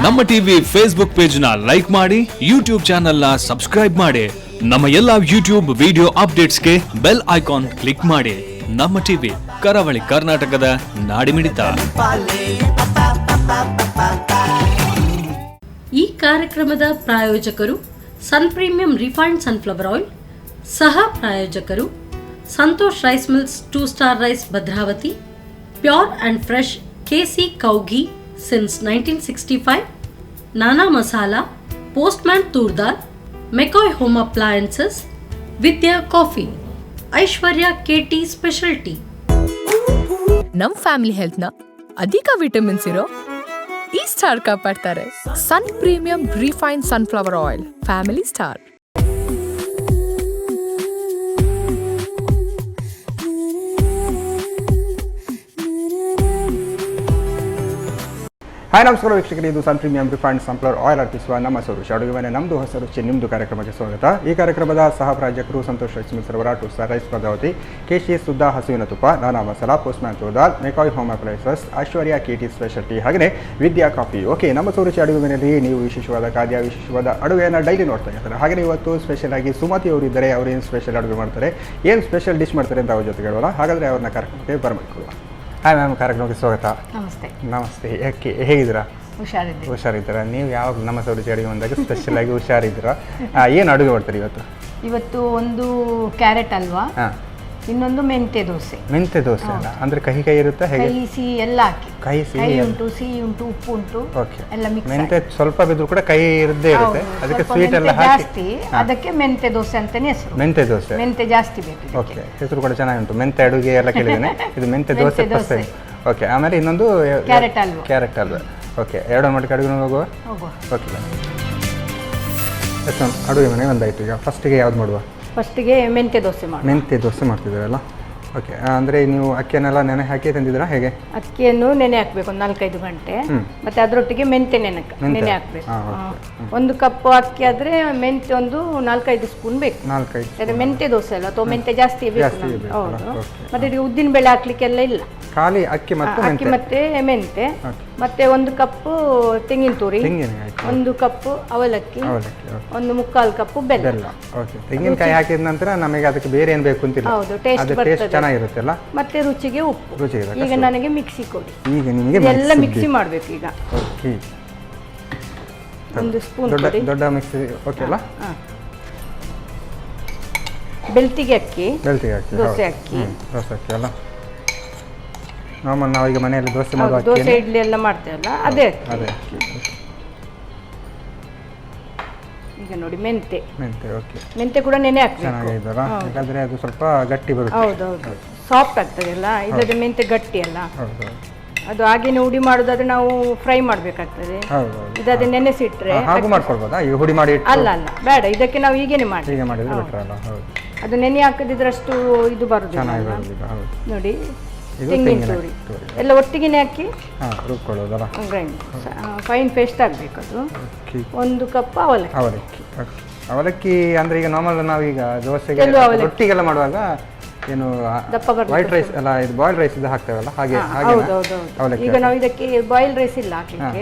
ನಮ್ಮ TV Facebook page ನ like ಮಾಡಿ, ಯೂಟ್ಯೂಬ್ ಚಾನೆಲ್ ನ ಸಬ್ಸ್ಕ್ರೈಬ್ ಮಾಡಿ. ನಮ್ಮ ಎಲ್ಲಾ ಯೂಟ್ಯೂಬ್ ವಿಡಿಯೋ ಅಪ್ಡೇಟ್ಸ್ಗೆ ಬೆಲ್ ಐಕಾನ್ ಕ್ಲಿಕ್ ಮಾಡಿ. ನಮ್ಮ ಟಿವಿ ಕರಾವಳಿ ಕರ್ನಾಟಕದ ನಾಡಿಮಿಡಿತ. ಈ ಕಾರ್ಯಕ್ರಮದ ಪ್ರಾಯೋಜಕರು Sun premium refined sunflower oil, ಸಹ ಪ್ರಾಯೋಜಕರು Santosh rice mills 2 star rice Bhadravati, pure and fresh KC cow ghee since 1965, Nana Masala, Postman Turdal, McCoy Home Appliances, Vidya Coffee, Aishwarya KT Specialty. ನಮ್ಮ ಫ್ಯಾಮಿಲಿ ಹೆಲ್ತ್ ನ ಅಧಿಕ ವಿಟಮಿನ್ಸ್ ಇರೋ ಈ star ಕಾಪಾಡ್ತಾರೆ. Sun premium refine sunflower oil, family star. Hi ನಮಸ್ಕಾರ ವೀಕ್ಷಕರಿಗೆ, ಇದು Sun premium refined sunflower oil ಅರ್ಪಿಸುವ ನಮ್ಮ ಸರುಚಿ ಅಡುಗೆ ಮನೆ ನಮ್ಮದು ಹೊಸ ರುಚಿ ನಿಮ್ಮದು ಕಾರ್ಯಕ್ರಮಕ್ಕೆ ಸ್ವಾಗತ. ಈ ಕಾರ್ಯಕ್ರಮದ ಸಹ ಪ್ರಾಯೋಜಕರು Santosh rice mills 2 star rice Bhadravati, KC ಶುದ್ಧ ಹಸುವಿನ ತುಪ್ಪ, Nana masala, postman toor dal, McCoy home appliances, Aishwarya KT specialty, ಹಾಗೆಯೇ ವಿದ್ಯಾ ಕಾಫಿ. ಓಕೆ, ನಮ್ಮ ಸರುಚಿ ಅಡುಗೆ ಮನೆಯಲ್ಲಿ ನೀವು ವಿಶೇಷವಾದ ಖಾದ್ಯ, ವಿಶೇಷವಾದ ಅಡುಗೆಯನ್ನು ಡೈಲಿ ನೋಡ್ತಾ ಇರ್ತಾರೆ. ಹಾಗೆ ಇವತ್ತು ಸ್ಪೆಷಲ್ ಆಗಿ ಸುಮತಿ ಅವರು ಇದ್ದಾರೆ. ಅವರು ಏನು ಸ್ಪೆಷಲ್ ಅಡುಗೆ ಮಾಡ್ತಾರೆ, ಏನು ಸ್ಪೆಷಲ್ ಡಿಶ್ ಮಾಡ್ತಾರೆ ಅಂತ ಅವ್ರ ಜೊತೆಗೆ ಹೇಳೋಣ. ಹಾಗಾದರೆ ಅವ್ರನ್ನ ಕಾರ್ಯಕ್ರಮಕ್ಕೆ ಬರಬೇಕು. ಹಾಯ್ ಮ್ಯಾಮ್, ಕಾರ್ಯಕ್ರಮಕ್ಕೆ ಸ್ವಾಗತ. ನಮಸ್ತೆ. ನಮಸ್ತೆ. ಯಾಕೆ ಹೇಗಿದ್ದೀರಾ? ಹುಷಾರಿದ್ದೀರಾ? ನೀವು ಯಾವಾಗ ನಮ್ಮ ಸೌದಿ ಅಡುಗೆ ಬಂದಾಗ ಸ್ಪೆಷಲ್ ಆಗಿ ಹುಷಾರಿದ್ದೀರಾ? ಏನು ಅಡುಗೆ ಮಾಡ್ತೀರಿ ಇವತ್ತು? ಇವತ್ತು ಒಂದು ಕ್ಯಾರೆಟ್ ಹಲ್ವಾ, ಇನ್ನೊಂದು ಮೆಂತೆ ದೋಸೆ. ಮೆಂತೆ ದೋಸೆ ಅಲ್ಲ ಅಂದ್ರೆ ಕಹಿ ಇರುತ್ತೆ, ಹೇಗೆ? ಕಹಿ ಸಿಹಿ ಎಲ್ಲ ಹಾಕಿ. ಕಹಿ ಸಿಹಿ ಉಂಟು, ಸಿಹಿ ಉಂಟು, ಉಪ್ಪು ಉಂಟು, ಎಲ್ಲ ಮಿಕ್ಸ್. ಮೆಂತೆ ಸ್ವಲ್ಪ ಬಿದ್ರು ಕೂಡ ಕಹಿ ಇರದೇ ಇರುತ್ತೆ, ಅದಕ್ಕೆ ಸ್ವೀಟ್ ಎಲ್ಲ ಜಾಸ್ತಿ, ಅದಕ್ಕೆ ಮೆಂತೆ ದೋಸೆ ಅಂತಾನೆ ಹೆಸರು. ಮೆಂತೆ ದೋಸೆ, ಮೆಂತೆ ಜಾಸ್ತಿ ಬೇಕು. ಓಕೆ, ಹೆಸರು ಕೂಡ ಚೆನ್ನಾಗಿ ಉಂಟು. ಮೆಂತೆ ಅಡುಗೆ ಎಲ್ಲ ಕೇಳಿದ್ದೇನೆ. ಇದು ಮೆಂತೆ ದೋಸೆ ಫಸ್ಟ್. ಓಕೆ, ಆಮೇಲೆ ಇನ್ನೊಂದು carrot halwa. Carrot halwa. Okay, ಎರಡು ಮಟ್ಟಿಗೆ ಅಡುಗೆ ಹೋಗುವ. ಓಕೆ, ಅಡುಗೆ ಮನೆ ಒಂದಾಯ್ತು. ಈಗ ಫಸ್ಟಿಗೆ ಯಾವ್ದು ಮಾಡುವ? ಫಸ್ಟಿಗೆ ಮೆಂತೆ ದೋಸೆ ಮಾಡಿ. ಮೆಂತೆ ದೋಸೆ ಮಾಡ್ತಿದ್ದೀರಲ್ಲ? ಓಕೆ, ಅಂದರೆ ನೀವು ಅಕ್ಕಿಯನ್ನೆಲ್ಲ ನೆನೆ ಹಾಕಿ ತಂದಿದ್ದೀರಾ, ಹೇಗೆ? ಅಕ್ಕಿಯನ್ನು ನೆನೆ ಹಾಕಬೇಕು ಒಂದು 4-5 ಗಂಟೆ, ಮತ್ತೆ ಅದರೊಟ್ಟಿಗೆ ಮೆಂತೆ ನೆನೆ ಹಾಕಬೇಕು. 1 ಕಪ್ ಅಕ್ಕಿ ಆದರೆ ಮೆಂತೆ ಒಂದು 4-5 ಸ್ಪೂನ್ ಬೇಕು. 4-5. ಅದೇ ಮೆಂತೆ ದೋಸೆ ಅಲ್ಲ, ಅಥವಾ ಮೆಂತೆ ಜಾಸ್ತಿ ಬೇಕು. ಹೌದು. ಮತ್ತೆ ಇದು ಉದ್ದಿನ ಬೇಳೆ ಹಾಕ್ಲಿಕ್ಕೆಲ್ಲ ಇಲ್ಲ, ಖಾಲಿ ಅಕ್ಕಿ ಮತ್ತೆ ಮೆಂತೆ, ಮತ್ತೆ 1 ಕಪ್ ತೆಂಗಿನ ತುರಿ, 1 ಕಪ್ ಅವಲಕ್ಕಿ, 1/4 ಕಪ್ ಬೆಲ್ಲ. ಓಕೆ, ತೆಂಗಿನಕಾಯಿ ಹಾಕಿದ ನಂತರ ನಮಗೆ ಅದಕ್ಕೆ ಬೇರೆ ಏನು ಬೇಕು ಅಂತಿಲ್ಲ. ಹೌದು, ಟೇಸ್ಟ್ ಚೆನ್ನಾಗಿರುತ್ತಲ್ಲ. ಮತ್ತೆ ರುಚಿಗೆ ಉಪ್ಪು. ಈಗ ನನಗೆ ಮಿಕ್ಸಿ ಕೊಡಿ. ಈಗ ನಿಮಗೆ ಎಲ್ಲ ಮಿಕ್ಸಿ ಮಾಡಬೇಕು ಈಗ. ಓಕೆ, 1 ಸ್ಪೂನ್ ದೊಡ್ಡ ಮಿಕ್ಸಿ. ಓಕೆ ಅಲ್ಲ? ಬೆಳ್ತಿಗೆ ಅಕ್ಕಿ, ದೋಸೆ ಅಕ್ಕಿ ಅಲ್ಲ? ನಾವು ಈಗ ಮನೆಯಲ್ಲಿ ದೋಸೆ ಮಾಡುವ ದೋಸೆ ಇಡ್ಲಿ ಎಲ್ಲ ಮಾಡ್ತೇವಲ್ಲ, ಅದೇ ಅಕ್ಕಿ. ಈಗ ನೋಡಿ ಮೆಂತೆ. ಓಕೆ, ಮೆಂತೆ ಕೂಡ ನೆನೆ ಹಾಕಬೇಕು. ಚೆನ್ನಾಗಿದೆಯಲ್ಲ, ಯಾಕಂದ್ರೆ ಅದು ಸ್ವಲ್ಪ ಗಟ್ಟಿ ಬರುತ್ತೆ. ಹೌದೌದು, ಸಾಫ್ಟ್ ಆಗ್ತದೆ ಅಲ್ಲ, ಇಲ್ಲದ ಮೆಂತೆ ಗಟ್ಟಿ ಅಲ್ಲ. ಅದು ಹಾಗೇನೆ ಹುಡಿ ಮಾಡೋದಾದ್ರೆ ನಾವು ಫ್ರೈ ಮಾಡಬೇಕಾಗ್ತದೆ. ಇದಾದ್ರೆ ನೆನೆಸಿಟ್ರೆ ಹಾಗೆ ಮಾಡ್ಕೊಳ್ಬೋದಾ? ಈಗ ಹುಡಿ ಮಾಡಿ ಅಲ್ಲ ಬೇಡ, ಇದಕ್ಕೆ ನಾವು ಹೀಗೇನೆ ಮಾಡಿ. ಹೀಗೆ ಮಾಡಿದ್ರೆ ಬೆಟರ್ ಅಲ್ಲ? ಹೌದು, ಅದು ನೆನೆ ಹಾಕದಿದ್ರಷ್ಟು ಇದು ಬರುದಿಲ್ಲ ನೋಡಿ. ತೆಂಗಿನ ತುರಿ ಎಲ್ಲ ಒಟ್ಟಿಗೆ ಹಾಕಿ ರುಬ್ಕೊಳ್ಳೋದಲ್ಲ, ಗ್ರೈಂಡ್ ಫೈನ್ ಪೇಸ್ಟ್ ಆಗಬೇಕು. ಅದು 1 ಕಪ್ ಅವಲಕ್ಕಿ. ಅವಲಕ್ಕಿ ಅಂದ್ರೆ ಈಗ ನಾರ್ಮಲ್ ನಾವೀಗ ದೋಸೆಗೆ ರೊಟ್ಟಿಗೆಲ್ಲ ಮಾಡುವಾಗ ಏನು ವೈಟ್ ರೈಸ್ ಅಲ್ಲ, ಇದು ಬಾಯ್ಲ್ ರೈಸ್ ಇದು ಹಾಕ್ತೇವಲ್ಲ, ಹಾಗೆ ಅವಲಕ್ಕಿ. ಈಗ ನಾವು ಇದಕ್ಕೆ ಬಾಯ್ಲ್ ರೈಸ್ ಇಲ್ಲ ಹಾಕ್ಲಿಕ್ಕೆ,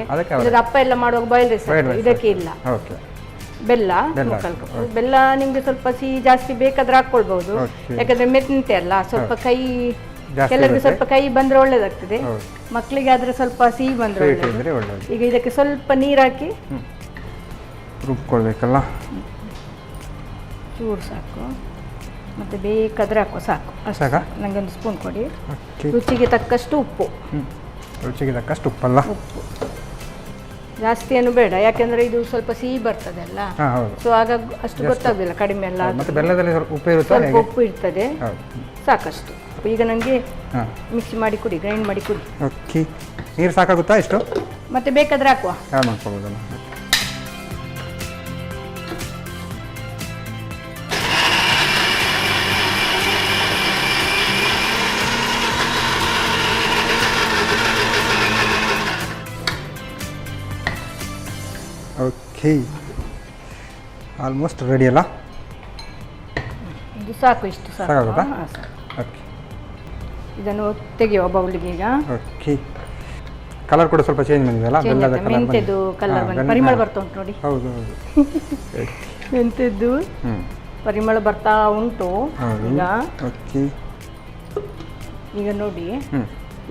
ಅಪ್ಪ ಎಲ್ಲ ಮಾಡುವಾಗ ಬಾಯ್ಲ್ ರೈಸ್ ಇದಕ್ಕೆ ಇಲ್ಲ. ಬೆಲ್ಲ 1/4 ಕಪ್. ಬೆಲ್ಲ ನಿಮ್ಗೆ ಸ್ವಲ್ಪ ಸಿಹಿ ಜಾಸ್ತಿ ಬೇಕಾದ್ರೆ ಹಾಕೊಳ್ಬಹುದು, ಯಾಕಂದ್ರೆ ಮೆಂತೆ ಅಲ್ಲ, ಸ್ವಲ್ಪ ಕೈ ಕೆಲವರಿಗೆ ಸ್ವಲ್ಪ ಕೈ ಬಂದ್ರೆ ಒಳ್ಳೇದಾಗ್ತದೆ, ಮಕ್ಕಳಿಗೆ ಆದ್ರೆ ಸ್ವಲ್ಪ ಸಿಹಿ ಬಂದ್ರೆ ಒಳ್ಳೇದು. ಈಗ ಇದಕ್ಕೆ ಸ್ವಲ್ಪ ನೀರು ಹಾಕಿ ರುಬ್ಕೊಳ್ಬೇಕಲ್ಲ, ಚೂರು ಸಾಕು, ಮತ್ತೆ ಬೇಕಾದ್ರೆ ಹಾಕೋ ಸಾಕು ಅಷ್ಟು. ನನಗೆ 1 ಸ್ಪೂನ್ ಕೊಡಿ. ರುಚಿಗೆ ತಕ್ಕಷ್ಟು ಉಪ್ಪು. ರುಚಿಗೆ ತಕ್ಕಷ್ಟು ಉಪ್ಪಲ್ಲ? ಉಪ್ಪು ಜಾಸ್ತಿ ಏನು ಬೇಡ, ಯಾಕೆಂದ್ರೆ ಇದು ಸ್ವಲ್ಪ ಸಿಹಿ ಬರ್ತದೆ ಅಲ್ಲ, ಸೊ ಆಗ ಅಷ್ಟು ಗೊತ್ತಾಗುದಿಲ್ಲ, ಕಡಿಮೆ ಅಲ್ಲ. ಸ್ವಲ್ಪ ಉಪ್ಪು ಇರ್ತದೆ, ಸಾಕಷ್ಟು. ಈಗ ನನಗೆ ಮಿಕ್ಸಿ ಮಾಡಿ ಕೊಡಿ, ಗ್ರೈಂಡ್ ಮಾಡಿ ಕೊಡಿ. ಓಕೆ, ನೀರು ಸಾಕಾಗುತ್ತಾ ಇಷ್ಟು? ಮತ್ತೆ ಬೇಕಾದ್ರೆ ಹಾಕುವ. ಓಕೆ, ಆಲ್ಮೋಸ್ಟ್ ರೆಡಿ ಅಲ್ಲ? ಇದು ಸಾಕು, ಇಷ್ಟು ಸಾಕು. ಓಕೆ, ಇದನ್ನು ತೆಗೆಯುವ ಬೌಲಿಗೆ ಈಗ. ಓಕೆ, ಕಲರ್ ಕೂಡ ಸ್ವಲ್ಪ ಚೇಂಜ್ ಬಂದಿದೆಯಲ್ಲ, ಬೆಲ್ಲದ ಕಲರ್ ಮೆಂತೆದು ಕಲರ್ ಬಂದು ಪರಿಮಳ ಬರ್ತಾ ಉಂಟು ನೋಡಿ. ಹೌದು ಹೌದು ಮೆಂತೆದ್ದು ಪರಿಮಳ ಬರ್ತಾ ಉಂಟು ಈಗ. ಈಗ ನೋಡಿ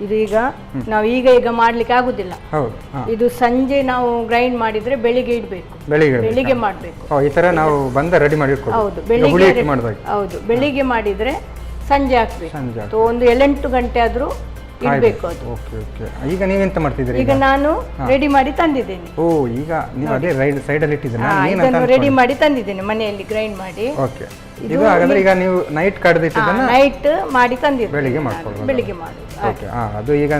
ಇದು ಈಗ ನಾವು ಈಗ ಮಾಡ್ಲಿಕ್ಕೆ ಆಗುದಿಲ್ಲ. ಇದು ಸಂಜೆ ನಾವು ಗ್ರೈಂಡ್ ಮಾಡಿದ್ರೆ ಬೆಳಿಗ್ಗೆ ಇಡಬೇಕು, ಬೆಳಿಗ್ಗೆ ಮಾಡಬೇಕು. ಈ ತರ ನಾವು ಬಂದ ರೆಡಿ ಮಾಡಿ ಇಟ್ಕೊಳ್ಳೋದು. ಹೌದು, ಬೆಳಿಗ್ಗೆ ಮಾಡಿದ್ರೆ ಸಂಜೆ ಹಾಕ್ಬೇಕು. ಒಂದು 7-8 ಗಂಟೆ ಆದ್ರೂ ಇಡಬೇಕು ಅದು. ಈಗ ನೀವೆಂತ ಮಾಡ್ತಿದ್ದೀರಿ? ಈಗ ನಾನು ರೆಡಿ ಮಾಡಿ ತಂದಿದ್ದೇನೆ. ಓ, ಈಗ ನೀವು ಅದೇ ಸೈಡ್ ಅಲ್ಲಿ ಇಟ್ಟಿದ್ದೀರಾ? ಇದನ್ನು ರೆಡಿ ಮಾಡಿ ತಂದಿದ್ದೇನೆ ಮನೆಯಲ್ಲಿ ಗ್ರೈಂಡ್ ಮಾಡಿ. ಓಕೆ, ಇದು ಹಾಗಾದ್ರೆ ಈಗ ನೀವು ನೈಟ್ ಕಡ್ದಿಟ್ಟಿದ್ದನ್ನ ನೈಟ್ ಮಾಡಿ ತಂದಿದ್ದೇನೆ, ಬೆಳಿಗ್ಗೆ ಮಾಡ್ಕೊಳ್ಳೋದು. ಬೆಳಿಗ್ಗೆ ಮಾಡಿ. ಓಕೆ, ಅದು ಈಗ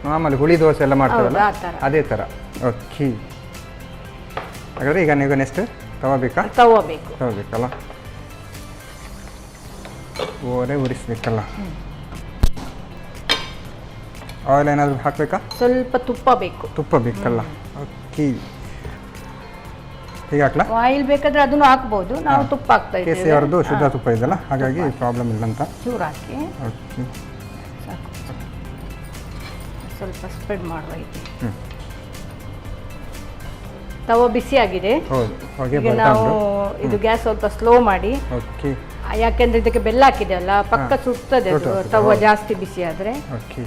ಮಾಮೂಲಿ ಹುಳಿ ದೋಸೆ ಎಲ್ಲ ಮಾಡ್ತಾರಲ್ಲ ಅದೇ ತರ. ಓಕೆ, ಹಾಗಾದ್ರೆ ಈಗ ನೀವು ನೆಕ್ಸ್ಟ್ ತವಾ ಬೇಕಲ್ಲ, ಓರೆ ಉರಿಸ್ಬೇಕಲ್ಲ. ಆಯಿಲ್ ಏನಾದರೂ ಹಾಕಬೇಕಾ? ಸ್ವಲ್ಪ ತುಪ್ಪ ಬೇಕಲ್ಲ. ಓಕೆ, ಹೀಗೆ ಹಾಕ್ಲಾ? ಆಯಿಲ್ ಬೇಕಾದ್ರೆ ಅದನ್ನು ಹಾಕ್ಬೋದು, ನಾವು ತುಪ್ಪ ಹಾಕ್ತಾ ಇದ್ದೇವೆ. ಕೇಸರಿ ಅವ್ರದ್ದು ಶುದ್ಧ ತುಪ್ಪ ಇದೆಯಲ್ಲ, ಹಾಗಾಗಿ ಪ್ರಾಬ್ಲಮ್ ಇಲ್ಲ ಅಂತ. ಚೂರು ಹಾಕಿ ಓಕೆ, ಸಾಕು. ಸ್ವಲ್ಪ ಸ್ಪ್ರೆಡ್ ಮಾಡುವ. ತವ ಬಿಸಿ ಆಗಿದೆ. ಈಗ ನಾವು ಇದು ಗ್ಯಾಸ್ ಸ್ವಲ್ಪ ಸ್ಲೋ ಮಾಡಿ. ಓಕೆ, ಯಾಕೆಂದ್ರೆ ಇದಕ್ಕೆ ಬೆಲ್ಲ ಹಾಕಿದೆಯಲ್ಲ, ಪಕ್ಕ ಸುಡ್ತದೆ ತವ ಜಾಸ್ತಿ ಬಿಸಿ ಆದ್ರೆ. ಓಕೆ,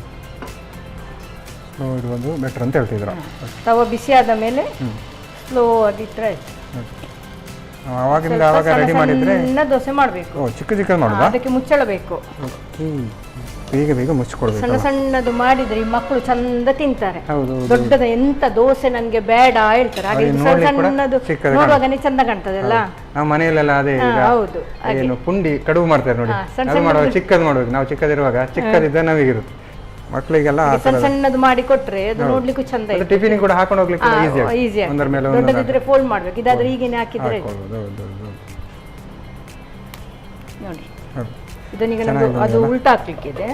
ಸ್ಲೋ ಇಡುವುದು ಬೆಟರ್ ಅಂತ ಹೇಳ್ತಿದ್ರು. ತವ ಬಿಸಿ ಆದ ಮೇಲೆ ಸ್ಲೋ ಆಗಿಟ್ರೆ ಆಯ್ತು. ಆವಾಗಿಂದ ಆವಾಗ ರೆಡಿ ಮಾಡಿದ್ರೆ ಸಣ್ಣ ದೋಸೆ ಮಾಡಬೇಕು. ಚಿಕ್ಕ ಮಾಡೋದು, ಅದಕ್ಕೆ ಮುಚ್ಚಳ ಬೇಕು. ಬೇಗ ಮುಚ್ಚಿಕೊಡ್ಬೇಕು. ಸಣ್ಣ ಸಣ್ಣದು ಮಾಡಿದ್ರೆ ಈ ಮಕ್ಕಳು ಚಂದ ತಿಂತಾರೆ. ದೊಡ್ಡದ ಎಂತ ದೋಸೆ ನನ್ಗೆ ಬೇಡ ಹೇಳ್ತಾರೆ. ಹಾಗೆ ಸಣ್ಣದು ನೋಡುವಾಗನೇ ಚಂದ ಕಾಣ್ತದಲ್ಲ. ನಾವು ಮನೆಯಲ್ಲೆಲ್ಲ ಅದೇ ಹೌದು, ಏನು ಪುಂಡಿ ಕಡುಬು ಮಾಡ್ತಾರೆ ನೋಡಿ, ಅದು ಮಾಡುವಾಗ ಚಿಕ್ಕದು ಮಾಡ್ಬೇಕು. ನಾವು ಚಿಕ್ಕದಿರುವಾಗ ಚಿಕ್ಕದಿದ್ದ ನಮಗಿರುತ್ತೆ, ಮಕ್ಕಳಿಗೆಲ್ಲ ಸಣ್ಣ ಸಣ್ಣದು ಮಾಡಿ ಕೊಟ್ರೆ ಅದು ನೋಡ್ಲಿಕ್ಕೂ ಚಂದ. ಟಿಫಿನ್ ಕೂಡ ಹಾಕೊಂಡು ಹೋಗ್ಲಿಕ್ಕೆ ಈಸಿ. ದೊಡ್ಡದಿದ್ರೆ ಫೋಲ್ಡ್ ಮಾಡ್ಬೇಕು. ಇದಾದ್ರೆ ಈಗೇನೆ ಹಾಕಿದ್ರೆ ನೋಡಿ. ಇದನ್ನೀಗ ಅದು ಉಲ್ಟಾ ಹಾಕ್ಲಿಕ್ಕಿದೆ.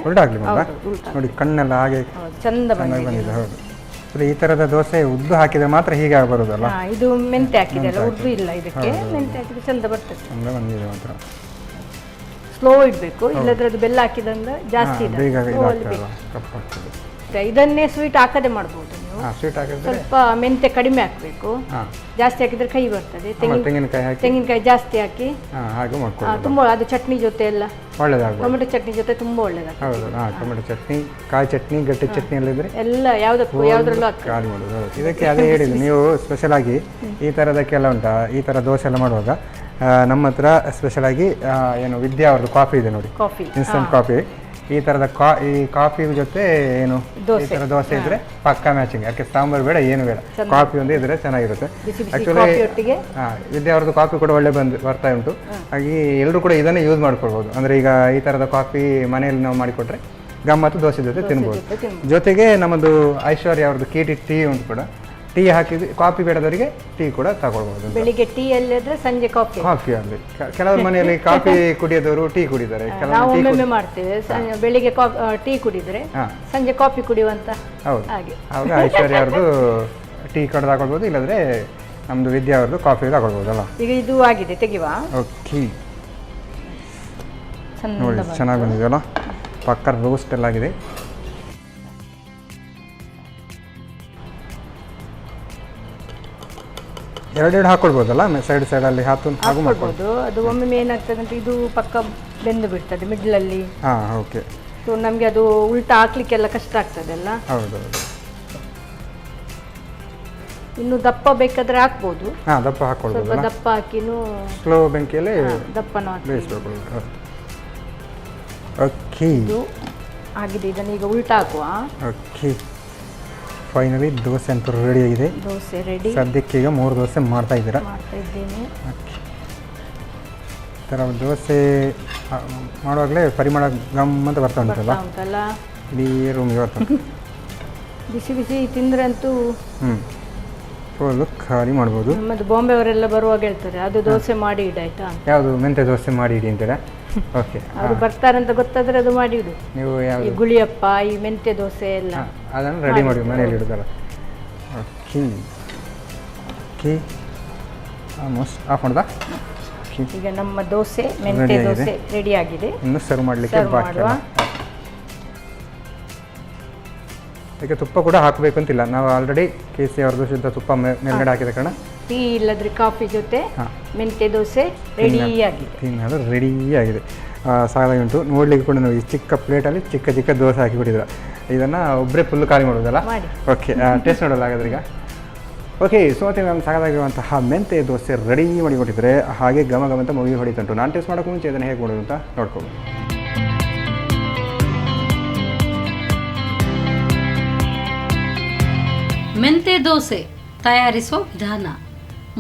ನೋಡಿ, ಕಣ್ಣೆಲ್ಲ ಹಾಗೆ ಚಂದ ಬಂದಿದೆ. ಹೌದು, ಈ ತರದ ದೋಸೆ ಉದ್ದು ಹಾಕಿದ್ರೆ ಮಾತ್ರ ಹೀಗೆ ಬರುದಲ್ಲ. ಇದು ಮೆಂತೆ ಹಾಕಿದೆಲ್ಲ, ಉದ್ದು ಇಲ್ಲ ಇದಕ್ಕೆ. ಮೆಂತೆ ಹಾಕಿದ್ರೆ ಚಂದ ಬರ್ತದೆ. ಬಂದಿದೆ ಮಾತ್ರ. ಸ್ಲೋ ಇಡಬೇಕು, ಇಲ್ಲದ್ರೆ ಅದು ಬೆಲ್ಲ ಹಾಕಿದಂದ್ರೆ ಜಾಸ್ತಿ ಇದನ್ನೇ ಸ್ವೀಟ್ ಹಾಕದೆ ಮಾಡ್ಬೋದು ನೀವು. ಸ್ವಲ್ಪ ಮೆಂತೆ ಕಡಿಮೆ ಹಾಕಬೇಕು, ಜಾಸ್ತಿ ಹಾಕಿದ್ರೆ ಕೈ ಬರ್ತದೆ. ತೆಂಗಿನಕಾಯಿ ಜಾಸ್ತಿ ಹಾಕಿ ತುಂಬಾ, ಅದು ಚಟ್ನಿ ಜೊತೆ ಎಲ್ಲ ಒಳ್ಳೆದಾಗ್ತದೆ. ಟೊಮೆಟೊ ಚಟ್ನಿ ಜೊತೆ ತುಂಬಾ ಒಳ್ಳೆದಾಗ್ತದೆ. ಟೊಮೆಟೊ ಚಟ್ನಿ, ಕಾಯಿ ಚಟ್ನಿ, ಗಟ್ಟಿ ಚಟ್ನಿ ಎಲ್ಲ ಇದ್ರೆ ಎಲ್ಲ ಯಾವ್ದ್ರಲ್ಲೂ ಹಾಕಿ. ಇದಕ್ಕೆ ಅದೇ ಹೇಳಿದ್ರು ನೀವು, ಸ್ಪೆಷಲ್ ಆಗಿ ಈ ತರದಕ್ಕೆಲ್ಲ ಉಂಟಾ, ಈ ತರ ದೋಸೆ ಎಲ್ಲ ಮಾಡುವಾಗ ನಮ್ಮ ಹತ್ರ ಸ್ಪೆಷಲ್ ಆಗಿ ಏನು ವಿದ್ಯಾ ಅವ್ರದ್ದು ಕಾಫಿ ಇದೆ ನೋಡಿ, ಇನ್ಸ್ಟಂಟ್ ಕಾಫಿ. ಈ ತರದ ಈ ಕಾಫಿ ಜೊತೆ ಏನು ಈ ತರ ದೋಸೆ ಇದ್ರೆ ಪಕ್ಕ ಮ್ಯಾಚಿಂಗ್. ಯಾಕೆ ಸಾಂಬಾರು ಬೇಡ, ಏನು ಬೇಡ, ಕಾಫಿ ಒಂದು ಇದ್ರೆ ಚೆನ್ನಾಗಿರುತ್ತೆ. ಆಕ್ಚುಲಿ ವಿದ್ಯಾ ಅವ್ರದ್ದು ಕಾಫಿ ಕೂಡ ಒಳ್ಳೆ ಬರ್ತಾ ಉಂಟು. ಹಾಗೆ ಎಲ್ಲರೂ ಕೂಡ ಇದನ್ನೇ ಯೂಸ್ ಮಾಡ್ಕೊಳ್ಬೋದು. ಅಂದ್ರೆ ಈಗ ಈ ತರದ ಕಾಫಿ ಮನೆಯಲ್ಲಿ ನಾವು ಮಾಡಿಕೊಟ್ರೆ ಗಮ್ಮತ್ತು ದೋಸೆ ಜೊತೆ ತಿನ್ಬೋದು. ಜೊತೆಗೆ ನಮ್ಮದು ಐಶ್ವರ್ಯ ಅವ್ರದ್ದು ಟೀ ಉಂಟು ಕೂಡ. ಟೀ ಹಾಕಿದ್ವಿ, ಕಾಫಿ ಬೇಡದವರಿಗೆ ಟೀ ಕೂಡ ತಗೊಳ್ಬಹುದು. ಬೆಳಿಗ್ಗೆ ಟೀ ಅಲ್ಲಿದ್ರೆ ಸಂಜೆ ಕಾಫಿ ಅಲ್ಲಿ. ಕೆಲವರು ಮನೆಯಲ್ಲಿ ಕಾಫಿ ಕುಡಿಯೋದವರು ಟೀ ಕುಡಿತಾರೆ. ನಾವು ಒಮ್ಮೊಮ್ಮೆ ಮಾಡ್ತೇವೆ, ಬೆಳಿಗ್ಗೆ ಟೀ ಕುಡಿದ್ರೆ ಸಂಜೆ ಕಾಫಿ ಕುಡಿಯುವಂತ. ಹೌದು, ಆವಾಗ ಐಶ್ವರ್ಯ ಅವ್ರದ್ದು ಟೀ ಕೂಡ ತಗೊಳ್ಬಹುದು, ಇಲ್ಲದ್ರೆ ನಮ್ದು ವಿದ್ಯಾ ಅವ್ರದ್ದು ಕಾಫಿ ತಗೊಳ್ಬಹುದಲ್ಲ. ಈಗ ಇದು ಆಗಿದೆ, ತೆಗಿವಾ. ಓಕೆ, ನೋಡಿ ಚೆನ್ನಾಗಿ ಬಂದಿದೆಯಲ್ಲ, ಪಕ್ಕ ರೋಸ್ಟ್ ಎಲ್ಲ ಆಗಿದೆ. ಎರಡೆರಡು ಹಾಕೊಳ್ಬೋದಲ್ಲ, ಸೈಡ್ ಅಲ್ಲಿ ಹಾಕ್ಬೋದು. ಅದು ಒಮ್ಮೆ ಏನಾಗ್ತದೆ ಅಂತ ಇದು ಪಕ್ಕ ಬೆಂದು ಬಿಡ್ತದೆ ಮಿಡ್ಲಲ್ಲಿ. ಓಕೆ, ಸೊ ನಮಗೆ ಅದು ಉಲ್ಟಾ ಹಾಕ್ಲಿಕ್ಕೆಲ್ಲ ಕಷ್ಟ ಆಗ್ತದಲ್ಲ. ಹೌದೌದು. ಇನ್ನು ದಪ್ಪ ಬೇಕಾದ್ರೆ ಹಾಕ್ಬೋದು. ದಪ್ಪ ಹಾಕೊಳ್ಬೋದು, ಸ್ವಲ್ಪ ದಪ್ಪ ಹಾಕಿನೂ ಸ್ಲೋ ಬೆಂಕಿಯಲ್ಲಿ ದಪ್ಪನೂ ಬೇಯಿಸಬೇಕು. ಓಕೆ, ಇದು ಆಗಿದೆ. ಇದನ್ನ ಈಗ ಉಲ್ಟಾ ಹಾಕುವ. ಓಕೆ, ಫೈನಲಿ ದೋಸೆ ಅಂತೂ ರೆಡಿ ಆಗಿದೆ. ದೋಸೆ ರೆಡಿ. ಸದ್ಯಕ್ಕೆ ಈಗ 3 ದೋಸೆ ಮಾಡ್ತಾ ಇದ್ದೀರಾ? ಮಾಡ್ತಾ ಇದ್ದೇನೆ. ಈ ಥರ ದೋಸೆ ಮಾಡುವಾಗಲೇ ಪರಿಮಳ ಗಮ್ಮಂತ ಬರ್ತಾ ಉಂಟಲ್ಲ, ಇಡೀ ರೂಮ್ಗೆ ಬರ್ತದೆ. ಬಿಸಿ ಬಿಸಿ ತಿಂದ್ರೆ ಅಂತೂ ಫುಲ್ ಖಾಲಿ ಮಾಡ್ಬೋದು. ನಮ್ಮದು ಬಾಂಬೆ ಅವರೆಲ್ಲ ಬರುವಾಗ ಹೇಳ್ತಾರೆ, ಅದು ದೋಸೆ ಮಾಡಿ ಇಡಾಯ್ತಾ. ಯಾವುದು ಮೆಂತೆ ದೋಸೆ ಮಾಡಿ ಇಡಿ ಅಂತೀರಾ? ಓಕೆ, ಅವರು ಬರ್ತಾರಂತ ಗೊತ್ತಾದ್ರೆ ಅದು ಮಾಡಿ ಇಡು. ನೀವು ಯಾವುದು ಗುಳಿಯಪ್ಪ, ಈ ಮೆಂತೆ ದೋಸೆ ಎಲ್ಲ ಅದನ್ನು ರೆಡಿ ಮಾಡಿ ಮನೆಯಲ್ಲಿ ಇಡುದಲ್ಲ. ಓಕೆ ಓಕೆ, ಆಲ್ಮೋಸ್ಟ್ ಆಫ್ ಮಾಡ್ದಾ? ಈಗ ನಮ್ಮ ದೋಸೆ, ಮೆಂತೆ ದೋಸೆ ರೆಡಿ ಆಗಿದೆ. ಇನ್ನು ಸರ್ವ್ ಮಾಡಲಿಕ್ಕೆ ಬಾಕಿ. ಈಗ ತುಪ್ಪ ಕೂಡ ಹಾಕಬೇಕು ಅಂತಿಲ್ಲ, ನಾವು ಆಲ್ರೆಡಿ KC ಅವ್ರದ್ದು ಶುದ್ಧ ತುಪ್ಪ ಮೇಲ್ಗಡೆ ಹಾಕಿದ ಕಾರಣ ಟೀ ಇಲ್ಲದ್ರೆ ಕಾಫಿ ಜೊತೆ ಮೆಂತೆ ದೋಸೆ ರೆಡಿಯಾಗಿದೆ. ತಿನ್ನೋದು ರೆಡಿಯಾಗಿದೆ, ಸಾಕಾಗಿ ಉಂಟು. ನೋಡ್ಲಿಕ್ಕೆ ಕೂಡ ನಾವು ಈ ಚಿಕ್ಕ ಪ್ಲೇಟಲ್ಲಿ ಚಿಕ್ಕ ಚಿಕ್ಕ ದೋಸೆ ಹಾಕಿ ಬಿಟ್ಟಿದ್ರು. ಇದನ್ನು ಒಬ್ಬರೇ ಫುಲ್ ಖಾಲಿ ಮಾಡೋದಲ್ಲ? ಓಕೆ, ಟೇಸ್ಟ್ ನೋಡೋಲ್ಲ ಹಾಗಾದ್ರೆ ಈಗ. ಓಕೆ, ಸೋತಿ ಮ್ಯಾಮ್ ಸಾಕಾಗಿರುವಂತಹ ಮೆಂತೆ ದೋಸೆ ರೆಡಿ ಮಾಡಿಕೊಟ್ಟಿದ್ರೆ ಹಾಗೆ ಘಮ ಅಂತ ಮುಗಿ ಹೊಡಿತುಂಟು. ನಾನು ಟೇಸ್ಟ್ ಮಾಡೋಕೆ ಮುಂಚೆ ಇದನ್ನು ಹೇಗೆ ಮಾಡೋದು ಅಂತ ನೋಡ್ಕೋಬೋದು. ಮೆಂತೆ ದೋಸೆ ತಯಾರಿಸುವ ವಿಧಾನ.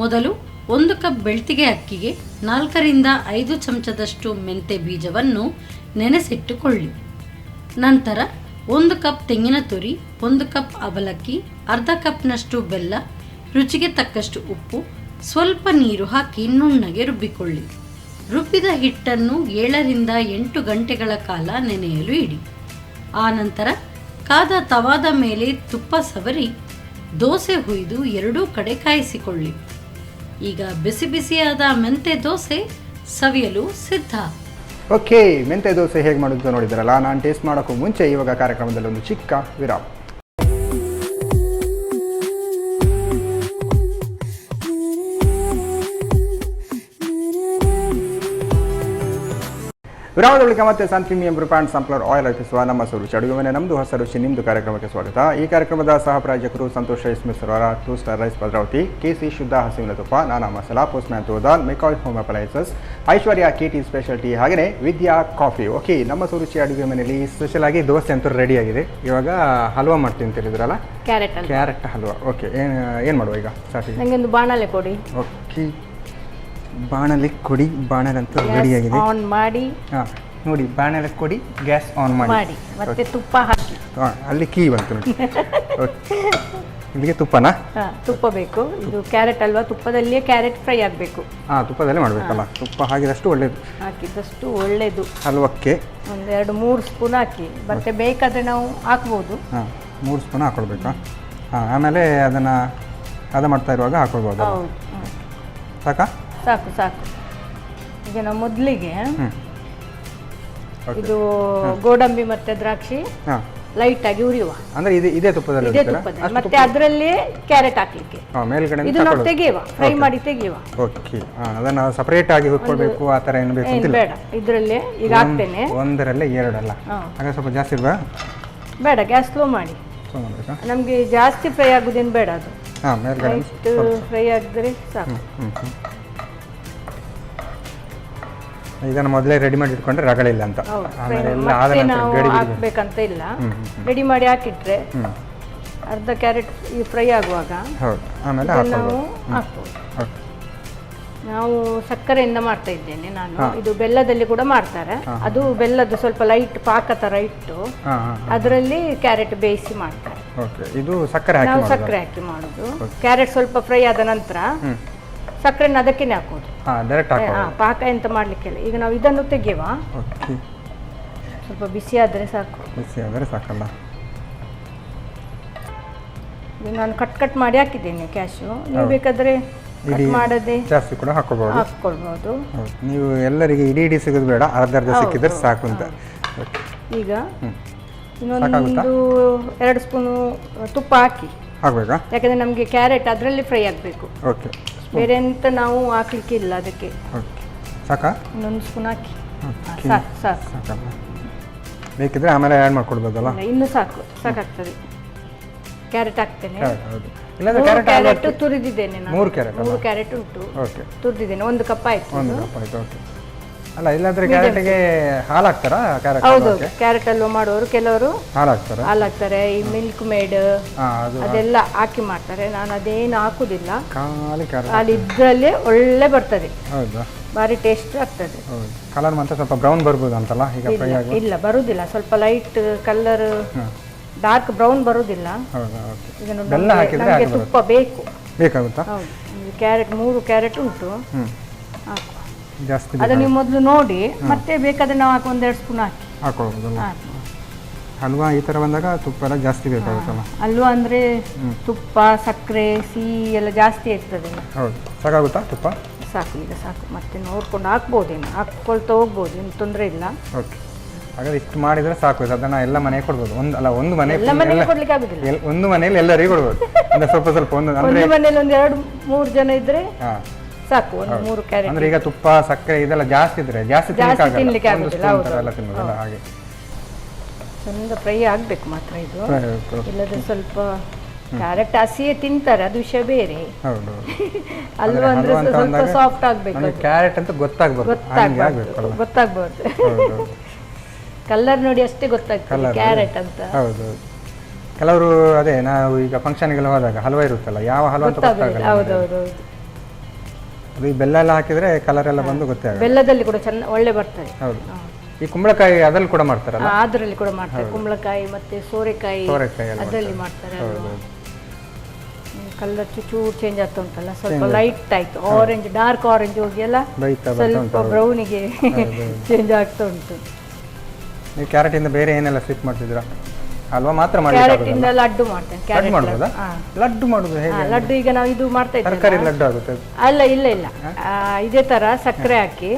ಮೊದಲು 1 ಕಪ್ ಬೆಳ್ತಿಗೆ ಅಕ್ಕಿಗೆ 4 ರಿಂದ 5 ಚಮಚದಷ್ಟು ಮೆಂತೆ ಬೀಜವನ್ನು ನೆನೆಸಿಟ್ಟುಕೊಳ್ಳಿ. ನಂತರ 1 ಕಪ್ ತೆಂಗಿನ ತುರಿ, 1 ಕಪ್ ಅವಲಕ್ಕಿ, ಅರ್ಧ ಕಪ್ನಷ್ಟು ಬೆಲ್ಲ, ರುಚಿಗೆ ತಕ್ಕಷ್ಟು ಉಪ್ಪು, ಸ್ವಲ್ಪ ನೀರು ಹಾಕಿ ನುಣ್ಣಗೆ ರುಬ್ಬಿಕೊಳ್ಳಿ. ರುಬ್ಬಿದ ಹಿಟ್ಟನ್ನು 7 ರಿಂದ 8 ಗಂಟೆಗಳ ಕಾಲ ನೆನೆಯಲು ಇಡಿ. ಆನಂತರ ಕಾದ ತವಾದ ಮೇಲೆ ತುಪ್ಪ ಸವರಿ ದೋಸೆ ಹುಯ್ದು ಎರಡೂ ಕಡೆ ಕಾಯಿಸಿಕೊಳ್ಳಿ. ಈಗ ಬಿಸಿ ಬಿಸಿಯಾದ ಮೆಂತೆ ದೋಸೆ ಸವಿಯಲು ಸಿದ್ಧ. ಓಕೆ, ಮೆಂತೆ ದೋಸೆ ಹೇಗೆ ಮಾಡೋದು ನೋಡಿದ್ರಲ್ಲ. ನಾನು ಟೇಸ್ಟ್ ಮಾಡೋಕ್ಕೂ ಮುಂಚೆ ಇವಾಗ ಕಾರ್ಯಕ್ರಮದಲ್ಲಿ ಒಂದು ಚಿಕ್ಕ ವಿರಾಮ. ವಿರಾಮದ ಬಳಿಕ ಮತ್ತೆ ಸನ್ ಪ್ರೀಮಿಯಂ ರಿಫೈನ್ಡ್ ಸನ್ಫ್ಲವರ್ ಆಯಿಲ್ ಅರ್ಪಿಸುವ ನಮ್ಮ ರುಚಿ ಅಡುಗೆ ಮನೆ ನಮ್ಮದು ಹೊಸ ರುಚಿ ನಿಮ್ಮದು ಕಾರ್ಯಕ್ರಮಕ್ಕೆ ಸ್ವಾಗತ. ಈ ಕಾರ್ಯಕ್ರಮದ ಸಹ ಪ್ರಾಯೋಜಕರು ಸಂತೋಷ್ ರೈಸ್ ಮಿಲ್ ಸರ್ವರ, 2 ಸ್ಟಾರ್ ರೈಸ್ ಭದ್ರಾವತಿ, KC ಶುದ್ಧ ಹಸುವಿನ ತುಪ್ಪ, Nana masala, postman toor dal, McCoy home appliances, Aishwarya KT special tea, ಹಾಗೆಯೇ ವಿದ್ಯಾ ಕಾಫಿ. ಓಕೆ, ನಮ್ಮ ರುಚಿ ಅಡುಗೆ ಮನೆಯಲ್ಲಿ ಸ್ಪೆಷಲ್ ಆಗಿ ದೋಸೆ ಅಂತೂ ರೆಡಿ ಆಗಿದೆ. ಇವಾಗ ಹಲ್ವಾ ಮಾಡ್ತೀನಿ ತಿಳಿದ್ರಲ್ಲ, ಕ್ಯಾರೆಟ್ ಹಲ್ವಾ. ಓಕೆ, ಏನು ಮಾಡುವ ಈಗ ಸ್ಟಾರ್ಟಿಂಗ್? ನನಗೆ ಒಂದು ಬಾಣಲೆ ಕೊಡಿ. ಓಕೆ, ಬಾಣಲೆ ಕೊಡಿ. ಬಾಣಲಂತೂ ರೆಡಿಯಾಗಿದೆ. ಆನ್ ಮಾಡಿ. ಹಾಂ ನೋಡಿ, ಬಾಣಲೆ ಕೊಡಿ, ಗ್ಯಾಸ್ ಆನ್ ಮಾಡಿ, ಮತ್ತೆ ತುಪ್ಪ ಹಾಕಿ. ಅಲ್ಲಿ ಕೀ ಬಂತು ನೋಡಿ. ಇಲ್ಲಿಗೆ ತುಪ್ಪನಾ? ತುಪ್ಪ ಬೇಕು. ಇದು ಕ್ಯಾರೆಟ್ ಅಲ್ವಾ, ತುಪ್ಪದಲ್ಲಿಯೇ ಕ್ಯಾರೆಟ್ ಫ್ರೈ ಆಗಬೇಕು. ತುಪ್ಪದಲ್ಲೇ ಮಾಡಬೇಕಲ್ಲ. ತುಪ್ಪ ಹಾಕಿದಷ್ಟು ಒಳ್ಳೇದು, ಹಾಕಿದಷ್ಟು ಒಳ್ಳೇದು. ಹಲ್ವಕ್ಕೆ 2-3 ಸ್ಪೂನ್ ಹಾಕಿ, ಮತ್ತೆ ಬೇಕಾದರೆ ನಾವು ಹಾಕ್ಬೋದು. 3 ಸ್ಪೂನ್ ಹಾಕೊಳ್ಬೇಕಾ? ಆಮೇಲೆ ಅದನ್ನು ಹದ ಮಾಡ್ತಾ ಇರುವಾಗ ಹಾಕೊಳ್ಬೋದು. ಸಾಕಾ? ಸಾಕು. ಈಗ ನಾವು ಮೊದಲಿಗೆ ಇದು ಗೋಡಂಬಿ ಮತ್ತೆ ದ್ರಾಕ್ಷಿ ಲೈಟ್ ಆಗಿ ಉರಿಯುವ. ಅಂದ್ರೆ ಇದೇ ತುಪ್ಪದಲ್ಲಿ ಮತ್ತೆ ಅದರಲ್ಲೇ ಕ್ಯಾರೆಟ್ ಹಾಕ್ಲಿಕ್ಕೆ ಮೇಲ್ಗಡೆ ಇದನ್ನ ತೆಗೆಯುವ, ಫ್ರೈ ಮಾಡಿ ತೆಗೆಯುವ. ಓಕೆ, ಅದನ್ನ ಸಪರೇಟ್ ಆಗಿ ಹುರ್ಕೊಳ್ಬೇಕು ಆ ತರ ಏನು ಬೇಕು ಅಂತಿಲ್ಲ? ಬೇಡ, ಇದರಲ್ಲೇ ಈಗ ಹಾಕ್ತೇನೆ. ಒಂದರಲ್ಲೇ 2 ಅಲ್ಲ, ಹಾಗೆ ಸ್ವಲ್ಪ ಜಾಸ್ತಿ ಇಲ್ವಾ? ಬೇಡ, ಗ್ಯಾಸ್ ಸ್ಲೋ ಮಾಡಿ. ನಮ್ಗೆ ಜಾಸ್ತಿ ಫ್ರೈ ಆಗುದೇನು ಬೇಡ, ಅದು ಫ್ರೈ ಆಗಿದ್ರೆ ಸಾಕು. ಇದನ್ನು ಮೊದಲೇ ರೆಡಿ ಮಾಡಿ ಇಟ್ಕೊಂಡ್ರೆ ರಗಳಿಲ್ಲ ಅಂತ. ಹಾಕ್ಬೇಕಂತ ಇಲ್ಲ, ರೆಡಿ ಮಾಡಿ ಹಾಕಿಟ್ರೆ ಅರ್ಧ ಕ್ಯಾರೆಟ್ ಈ ಫ್ರೈ ಆಗುವಾಗ ನಾವು ಹಾಕ್ಬೋದು. ನಾವು ಸಕ್ಕರೆಯಿಂದ ಮಾಡ್ತಾ ಇದ್ದೇನೆ ನಾನು. ಇದು ಬೆಲ್ಲದಲ್ಲಿ ಕೂಡ ಮಾಡ್ತಾರೆ. ಅದು ಬೆಲ್ಲದ ಸ್ವಲ್ಪ ಲೈಟ್ ಪಾಕ ತರ ಇಟ್ಟು ಅದರಲ್ಲಿ ಕ್ಯಾರೆಟ್ ಬೇಯಿಸಿ ಮಾಡ್ತಾರೆ. ಇದು ಸಕ್ಕರೆ ನಾವು ಸಕ್ಕರೆ ಹಾಕಿ ಮಾಡೋದು. ಕ್ಯಾರೆಟ್ ಸ್ವಲ್ಪ ಫ್ರೈ ಆದ ನಂತರ ಸಕ್ಕರೆನ ಅದಕ್ಕೇನೆ ಹಾಕೋದು, ಪಾಕ ಎಂತ ಮಾಡ್ಲಿಕ್ಕಿಲ್ಲ. ಈಗ ನಾವು ಇದನ್ನು ತೆಗೆಯುವ. ಸ್ವಲ್ಪ ಬಿಸಿ ಆದ್ರೆ ಸಾಕು. ಸಾಕಲ್ಲ. ನಾನು ಕಟ್ ಮಾಡಿ ಹಾಕಿದ್ದೇನೆ ಕ್ಯಾಶು. ನೀವು ಬೇಕಾದ್ರೆ ಮಾಡದೆ ಜಾಸ್ತಿ ಕೂಡ ಹಾಕೊಳ್ಬಹುದು. ನೀವು ಎಲ್ಲರಿಗೆ ಇಡೀ ಸಿಗೋದು ಬೇಡ, ಅರ್ಧ ಸಿಕ್ಕಿದ್ರೆ ಸಾಕು ಅಂತ. ಈಗ ಇನ್ನೊಂದು 2 ಸ್ಪೂನು ತುಪ್ಪ ಹಾಕ್ಬೇಕಾ? ಯಾಕಂದ್ರೆ ನಮ್ಗೆ ಕ್ಯಾರೆಟ್ ಅದರಲ್ಲಿ ಫ್ರೈ ಆಗ್ಬೇಕು. ಬೇರೆ ಎಂತ ನಾವು ಹಾಕ್ಲಿಕ್ಕೆ ಇಲ್ಲ ಅದಕ್ಕೆ. ಸಾಕಾ? ಇನ್ನೊಂದು ಸ್ಪೂನ್ ಹಾಕಿ. ಸಾಕು. ಬೇಕಿದ್ರೆ ಆಮೇಲೆ ಆ್ಯಡ್ ಮಾಡ್ಕೊಡ್ಬೋದಲ್ಲ? ಇನ್ನು ಸಾಕಾಗ್ತದೆ. ಕ್ಯಾರೆಟ್ ಹಾಕ್ತೇನೆ. ಕ್ಯಾರೆಟ್ ತುರಿದಿದ್ದೇನೆ ನಾನು. 3 ಕ್ಯಾರೆಟ್ ಉಂಟು, ತುರಿದಿದ್ದೇನೆ. 1 ಕಪ್ ಆಯ್ತು. ಅಲ್ಲ, ಇಲ್ಲಾಂದ್ರೆ ಕ್ಯಾರೆಟ್ಗೆ ಹಾಲು ಹಾಕ್ತಾರಾ? ಹೌದು, ಕ್ಯಾರೆಟ್ ಹಲ್ವಾ ಮಾಡುವವರು ಕೆಲವರು ಹಾಲು ಹಾಕ್ತಾರೆ. ಈ ಮಿಲ್ಕ್ ಮೇಡ್ ಅದೆಲ್ಲ ಹಾಕಿ ಮಾಡ್ತಾರೆ. ನಾನು ಅದೇನು ಹಾಕುದಿಲ್ಲ, ಖಾಲಿ ಇದ್ರಲ್ಲೇ ಒಳ್ಳೆ ಬರ್ತದೆ. ಭಾರಿ ಟೇಸ್ಟ್ ಆಗ್ತದೆ. ಕಲರ್ ಮಾತ್ರ ಸ್ವಲ್ಪ ಬ್ರೌನ್ ಬರ್ಬೋದು ಅಂತಲ್ಲ ಈಗ? ಇಲ್ಲ, ಬರುದಿಲ್ಲ. ಸ್ವಲ್ಪ ಲೈಟ್ ಕಲರ್, ಡಾರ್ಕ್ ಬ್ರೌನ್ ಬರುದಿಲ್ಲ. ನಮಗೆ ತುಪ್ಪ ಬೇಕಾಗುತ್ತಾ? ಕ್ಯಾರೆಟ್ 3 ಕ್ಯಾರೆಟ್ ಉಂಟು. ಜಾಸ್ತಿ ಅದನ್ನ ನೀವು ಮೊದಲು ನೋಡಿ, ಮತ್ತೆ ಬೇಕಾದ್ರೆ ನಾವು 1-2 ಸ್ಪೂನ್ ಹಾಕೊಳ್ಬೋದಲ್ಲ. ಹಲ್ವಾ ಈ ಥರ ಬಂದಾಗ ತುಪ್ಪ ಎಲ್ಲ ಜಾಸ್ತಿ ಬೇಕಾಗುತ್ತಲ್ಲ? ಹಲ್ವಾ ಅಂದರೆ ತುಪ್ಪ, ಸಕ್ಕರೆ, ಸಿಹಿ ಎಲ್ಲ ಜಾಸ್ತಿ ಇರ್ತದೆ. ಹೌದು, ಸಾಕಾಗುತ್ತಾ ತುಪ್ಪ? ಸಾಕು, ಈಗ ಸಾಕು. ಮತ್ತೆ ನೋಡ್ಕೊಂಡು ಹಾಕ್ಬೋದೇನು, ಹಾಕ್ಕೊಳ್ತಾ ಹೋಗ್ಬೋದು, ಏನು ತೊಂದರೆ ಇಲ್ಲ. ಓಕೆ, ಹಾಗಾದ್ರೆ ಇಷ್ಟು ಮಾಡಿದ್ರೆ ಸಾಕು, ಅದನ್ನ ಎಲ್ಲ ಮನೆಗೆ ಕೊಡ್ಬೋದು. ಒಂದು ಮನೆ ಕೊಡ್ಲಿಕ್ಕೆ ಆಗುದಿಲ್ಲ, ಒಂದು ಮನೆಯಲ್ಲಿ ಎಲ್ಲರಿಗೂ ಕೊಡ್ಬೋದು. ಅಂದ್ರೆ ಸ್ವಲ್ಪ ಸ್ವಲ್ಪ ಒಂದು ಮನೆಯಲ್ಲಿ 2-3 ಜನ ಇದ್ರೆ ಸಾಕು, 3 ಕ್ಯಾರೆಟ್. ಅಂದ್ರೆ ಈಗ ತುಪ್ಪ ಸಕ್ಕರೆ ಇದೆಲ್ಲ ಜಾಸ್ತಿ ಇದ್ರೆ ಜಾಸ್ತಿ ತಿನ್ಲಿಕ್ಕೆ ಆಗುದಿಲ್ಲ, ತಿನ್ಬೋದಲ್ಲ ಹಾಗೆ. ಚಂದ ಫ್ರೈ ಆಗ್ಬೇಕು ಮಾತ್ರ ಇದು, ಇಲ್ಲದ್ರೆ ಸ್ವಲ್ಪ ಕ್ಯಾರೆಟ್ ಹಸಿಯೇ ತಿಂತಾರೆ, ಅದು ವಿಷಯ ಬೇರೆ. ಅಲ್ವಾ ಅಂದ್ರೆ ಸ್ವಲ್ಪ ಸಾಫ್ಟ್ ಆಗ್ಬೇಕು. ಕ್ಯಾರೆಟ್ ಅಂತ ಗೊತ್ತಾಗ್ಬಾರ್ದು. ಕಲರ್ ನೋಡಿ ಅಷ್ಟೇ ಗೊತ್ತಾಗ್ತದೆ ಕ್ಯಾರೆಟ್ ಅಂತ. ಹೌದು, ಕೆಲವರು ಅದೇ ನಾವು ಈಗ ಫಂಕ್ಷನ್ಗೆಲ್ಲ ಹೋದಾಗ ಹಲ್ವಾ ಇರುತ್ತಲ್ಲ, ಯಾವ ಹಲ್ವಾ ಅಂತ ಗೊತ್ತಾಗಲ್ಲ. ಹೌದೌದು, ಅದು ಈ ಬೆಲ್ಲ ಎಲ್ಲ ಹಾಕಿದ್ರೆ ಕಲರ್ ಎಲ್ಲ ಬಂದು ಗೊತ್ತಾಗಲ್ಲ. ಬೆಲ್ಲದಲ್ಲಿ ಕೂಡ ಒಳ್ಳೆ ಬರ್ತದೆ. ಹೌದು, ಈ ಕುಂಬಳಕಾಯಿ ಅದ್ರಲ್ಲಿ ಕೂಡ ಮಾಡ್ತಾರಲ್ಲ, ಅದರಲ್ಲಿ ಕೂಡ ಮಾಡ್ತಾರೆ. ಕುಂಬಳಕಾಯಿ ಮತ್ತೆ ಸೋರೆಕಾಯಿ ಅದರಲ್ಲಿ ಮಾಡ್ತಾರೆ. ಕಲರ್ ಚೂರು ಚೇಂಜ್ ಆಗ್ತಾ ಉಂಟಲ್ಲ, ಸ್ವಲ್ಪ ಲೈಟ್ ಆಯ್ತು, ಆರೆಂಜ್ ಡಾರ್ಕ್ ಆರೆಂಜ್ ಹೋಗಿ ಎಲ್ಲ ಸ್ವಲ್ಪ ಬ್ರೌನಿಗೆ ಚೇಂಜ್ ಆಗ್ತಾ ಉಂಟು. ನೀವು ಕ್ಯಾರೆಟ್ ಇಂದ ಬೇರೆ ಏನೆಲ್ಲ ಸ್ವೀಟ್ ಮಾಡ್ತಿದ್ದೀರಾ? ಅಲ್ವಾ ಮಾತ್ರ ಮಾಡಿ? ಕ್ಯಾರೆಟ್ ಇಂದ ಲಡ್ಡು ಮಾಡ್ತೇನೆ. ಕ್ಯಾರೆಟ್ ಮಾಡ್ಬೋದಾ? ಲಡ್ಡು ಮಾಡುದು ಹೇಗೆ? ಲಡ್ಡು ಈಗ ನಾವು ಇದು ಮಾಡ್ತಾ ಇದ್ದೇವೆ. ತರಕಾರಿ ಲಡ್ಡು ಆಗುತ್ತೆ? ಅಲ್ಲ, ಇಲ್ಲ ಇದೇ ತರ ಸಕ್ಕರೆ ಹಾಕಿ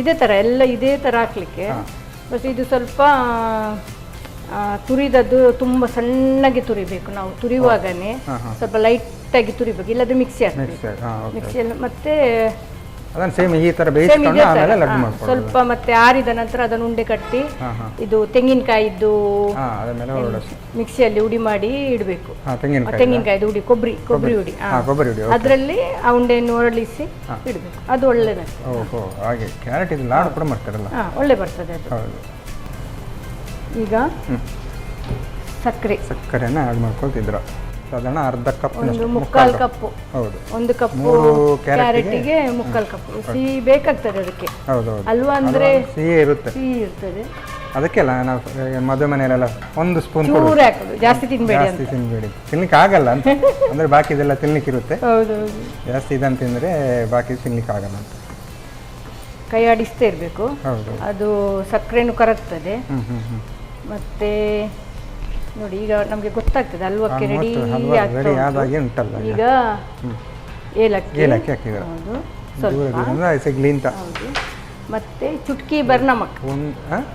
ಇದೇ ತರ ಎಲ್ಲ ಇದೇ ತರ ಹಾಕ್ಲಿಕ್ಕೆ. ಬಸ್ ಇದು ಸ್ವಲ್ಪ ತುರಿದದ್ದು ತುಂಬಾ ಸಣ್ಣಗೆ ತುರಿಬೇಕು. ನಾವು ತುರಿಯುವಾಗನೇ ಸ್ವಲ್ಪ ಲೈಟ್ ಆಗಿ ತುರಿಬೇಕು, ಇಲ್ಲದ್ರೆ ಮಿಕ್ಸಿ ಹಾಕ್ಬೇಕು. ಮಿಕ್ಸಿಯಲ್ಲಿ ಮತ್ತೆ ಅದನ್ನ ಸೇಮ್ ಈ ತರ ಬೇಯಿಸ್ಕೊಂಡು ಆಮೇಲೆ ಲಡ್ಡು ಮಾಡ್ಕೊಳ್ಳೋದು. ಸ್ವಲ್ಪ ಮತ್ತೆ ಆರಿದ ನಂತರ ಅದನ್ನು ಉಂಡೆ ಕಟ್ಟಿ ಇದು ತೆಂಗಿನಕಾಯಿದ್ದು ಮಿಕ್ಸಿಯಲ್ಲಿ ಉಡಿ ಮಾಡಿ ಇಡಬೇಕು. ತೆಂಗಿನಕಾಯಿದು ಉಡಿ, ಕೊಬ್ಬರಿ ಉಡಿ, ಅದರಲ್ಲಿ ಆ ಉಂಡೆಯನ್ನು ಒರಳಿಸಿ ಇಡಬೇಕು. ಅದು ಒಳ್ಳೆದಾಗ್ತದೆ. ಓಹೋ, ಹಾಗೆ ಕ್ಯಾರೆಟ್ ಇದು ಲಾಡು ಕೂಡ ಮಾಡ್ತಾರಲ್ಲ, ಒಳ್ಳೆ ಬರ್ತದೆ ಅದು. ಈಗ ಸಕ್ಕರೆನ ಆಡ್ ಮಾಡ್ಕೊಳ್ತಿದ್ರ. ಸಾಧಾರಣ ಅರ್ಧ ಕಪ್, ಮುಕ್ಕಾಲು ಕಪ್ಪು. ಹೌದು, 1 ಕಪ್ಪು ಕ್ಯಾರೆಟ್ಗೆ ಮುಕ್ಕಾಲು ಕಪ್ಪು ಸಿಹಿ ಬೇಕಾಗ್ತದೆ ಅದಕ್ಕೆ. ಅಲ್ವಾ ಅಂದ್ರೆ ಸಿಹಿ ಇರ್ತದೆ. ಅದಕ್ಕೆಲ್ಲ ನಾವು ಮದುವೆ ಮನೆಯಲ್ಲೆಲ್ಲ 1 ಸ್ಪೂನ್ ಚೂರು ಹಾಕೋದು, ಜಾಸ್ತಿ ತಿನ್ಬೇಡಿ. ತಿನ್ಲಿಕ್ಕೆ ಆಗಲ್ಲ ಅಂತ ಅಂದ್ರೆ ಬಾಕಿ ಇದೆಲ್ಲ ತಿನ್ಲಿಕ್ಕೆ ಇರುತ್ತೆ. ಜಾಸ್ತಿ ಇದನ್ನು ತಿಂದ್ರೆ ಬಾಕಿ ತಿನ್ಲಿಕ್ಕೆ ಆಗಲ್ಲ ಅಂತ ಕೈ ಆಡಿಸ್ತಾ ಇರಬೇಕು. ಅದು ಸಕ್ಕರೆನೂ ಕರಗ್ತದೆ. ಮತ್ತೆ ನೋಡಿ ಈಗ ನಮಗೆ ಗೊತ್ತಾಗ್ತದೆ ಅಲ್ವಕ್ಕೆ ರೆಡಿ ಉಂಟಲ್ಲ. ಈಗ ಏಲಕ್ಕಿ ಹಾಕಿದ್ರು, ಮತ್ತೆ ಚುಟ್ಕಿ ಬರ್ ನಮಕ್,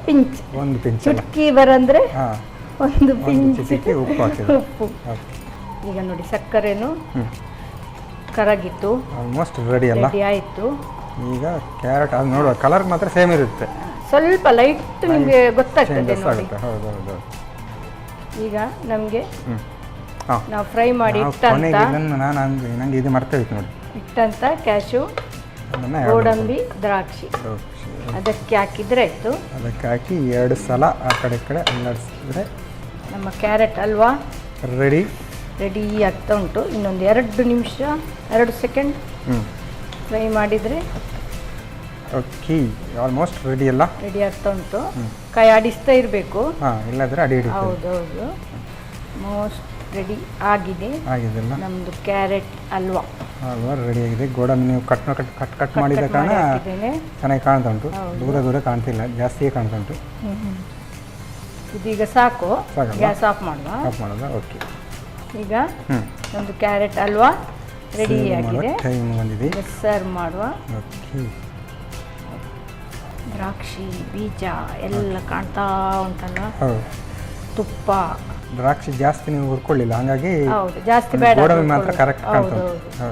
ಪಿಂಚ್. ಚುಟ್ಕಿ ಬರ್ ಅಂದ್ರೆ 1 ಪಿಂಚ್ ಉಪ್ಪು. ಈಗ ನೋಡಿ ಸಕ್ಕರೆನು ಕರಗಿತ್ತು, ಆಲ್ಮೋಸ್ಟ್ ರೆಡಿ ಆಯ್ತು. ಈಗ ಕ್ಯಾರೆಟ್ ಅದು ನೋಡುವ ಕಲರ್ ಮಾತ್ರ ಸೇಮ್ ಇರುತ್ತೆ, ಸ್ವಲ್ಪ ಲೈಟ್ ನಿಮಗೆ ಗೊತ್ತಾಗ್ತದೆ ನೋಡಿ. ಈಗ ನಮಗೆ ನಾವು ಫ್ರೈ ಮಾಡಿ ಇಟ್ಟಂತ ಕ್ಯಾಶು, ಗೋಡಂಬಿ, ದ್ರಾಕ್ಷಿ ಅದಕ್ಕೆ ಹಾಕಿದ್ರೆ ಆಯ್ತು. ಅದಕ್ಕೆ ಹಾಕಿ 2 ಸಲ ಆ ಕಡೆ ಈ ಕಡೆ ಅಲ್ಲಾಡಿಸಿದ್ರೆ ನಮ್ಮ ಕ್ಯಾರೆಟ್ ಹಲ್ವಾ ರೆಡಿ ಆಗ್ತಾ ಉಂಟು. ಇನ್ನೊಂದು 2 ನಿಮಿಷ 2 ಸೆಕೆಂಡ್ ಫ್ರೈ ಮಾಡಿದರೆ ಓಕೆ, ಆಲ್ಮೋಸ್ಟ್ ರೆಡಿ ಆಗ್ತಾ ಉಂಟು. ಕೈ ಆಡಿಸ್ತಾ ಇರಬೇಕು, ಇಲ್ಲದ್ರೆ ಅಡಿ ಹಿಡಿತದೆ. ಹೌದೌದು, ಮೋಸ್ಟ್ ರೆಡಿ ಆಗಿದೆ ನಮ್ಮದು ಕ್ಯಾರೆಟ್ ಹಲ್ವಾ ರೆಡಿ ಆಗಿದೆ. ಗೋಡಂಬಿ ನೀವು ಕಟ್ ಮಾಡಿದ ಕಾರಣ ಚೆನ್ನಾಗಿ ಕಾಣ್ತಾ ಉಂಟು, ದೂರ ಕಾಣ್ತಿಲ್ಲ, ಜಾಸ್ತಿಯೇ ಕಾಣ್ತಾ ಉಂಟು. ಇದೀಗ ಸಾಕು, ಗ್ಯಾಸ್ ಆಫ್ ಮಾಡುವ. ಓಕೆ, ಈಗ ನಮ್ಮದು ಕ್ಯಾರೆಟ್ ಹಲ್ವಾ ರೆಡಿ ಆಗಿದೆ. ಟೈಮ್ ಬಂದಿದೆ, ಸರ್ವ್ ಮಾಡುವ. ಓಕೆ, ದ್ರಾಕ್ಷಿ ಬೀಜ ಎಲ್ಲ ಕಾಣ್ತಾ ಉಂಟಲ್ಲ, ತುಪ್ಪ. ದ್ರಾಕ್ಷಿ ಜಾಸ್ತಿ ನೀವು ಹುರ್ಕೊಳ್ಳಿಲ್ಲ, ಹಾಗಾಗಿ ಜಾಸ್ತಿ ಬೇಡ, ಗೋಡಂಬಿ ಮಾತ್ರ ಕರೆಕ್ಟ್ ಕಾಣ್ತಾ ಉಂಟು.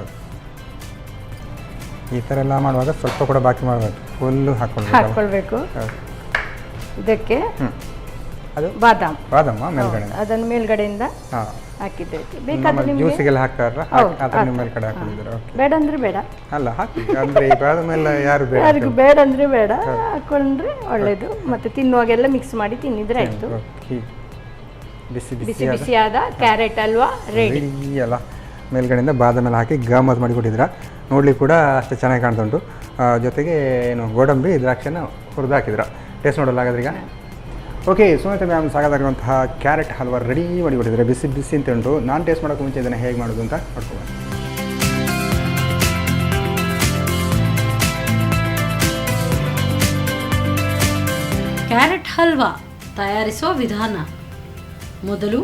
ಈ ಥರ ಎಲ್ಲ ಮಾಡುವಾಗ ಸ್ವಲ್ಪ ಕೂಡ ಬಾಕಿ ಮಾಡಬೇಕು, ಫುಲ್ಲು ಹಾಕ್ಕೊಳ್ಬೇಕು. ಇದಕ್ಕೆ ಅದು ಬಾದಾಮ ಮೇಲ್ಗಡೆ, ಅದನ್ನು ಮೇಲ್ಗಡೆಯಿಂದ ಹಾಕಿದ್ರೆ ಬೇಕಾದ್ರೆ ಜ್ಯೂಸಿಗೆಲ್ಲ ಹಾಕ್ತಾರಲ್ಲ, ಅದನ್ನ ಮೇಲ್ಗಡೆ ಹಾಕಿದ್ರೆ ಬೇಡ ಅಂದ್ರೆ ಬೇಡ, ಅಲ್ಲ ಹಾಕಿ ಅಂದ್ರೆ ಬಾದಾಮ ಯಾರಿಗೂ ಬೇಡ ಅಂದ್ರೆ ಬೇಡ, ಹಾಕೊಂಡ್ರೆ ಒಳ್ಳೇದು. ಮತ್ತೆ ತಿನ್ನುವಾಗೆಲ್ಲ ಮಿಕ್ಸ್ ಮಾಡಿ ತಿನ್ನಿದ್ರೆ ಆಯ್ತು. ಬಿಸಿ ಬಿಸಿಯಾದ ಕ್ಯಾರೆಟ್ ಹಲ್ವಾ ರೆಡಿ ಅಲ್ಲ. ಮೇಲ್ಗಡೆಯಿಂದ ಬಾದಾಮ ಎಲ್ಲ ಹಾಕಿ ಗಮ್ಮತ್ ಮಾಡಿ ಕೊಟ್ಟಿದ್ದೀರಾ, ನೋಡ್ಲಿಕ್ಕೆ ಕೂಡ ಅಷ್ಟೇ ಚೆನ್ನಾಗಿ ಕಾಣ್ತಾ ಉಂಟು. ಜೊತೆಗೆ ಏನು ಗೋಡಂಬಿ ದ್ರಾಕ್ಷಿನ ಹುರಿದು ಹಾಕಿದ್ರ. ಟೇಸ್ಟ್ ನೋಡಲ್ಲ ಹಾಗಾದ್ರೆ ಈಗ. ಓಕೆ, ಸುಮಿತಾ ಮ್ಯಾಮ್ ಸಾಕಾಗಿರುವಂತಹ ಕ್ಯಾರೆಟ್ ಹಲ್ವಾ ರೆಡಿ ಮಾಡಿಕೊಟ್ಟಿದ್ದಾರೆ, ಬಿಸಿ ಅಂತ ಉಂಟು. ನಾನು ಟೇಸ್ಟ್ ಮಾಡೋಕ್ಕೆ ಮುಂಚೆ ಇದನ್ನು ಹೇಗೆ ಮಾಡೋದು ಅಂತ ನೋಡ್ಕೊಂಡು. ಕ್ಯಾರೆಟ್ ಹಲ್ವಾ ತಯಾರಿಸುವ ವಿಧಾನ: ಮೊದಲು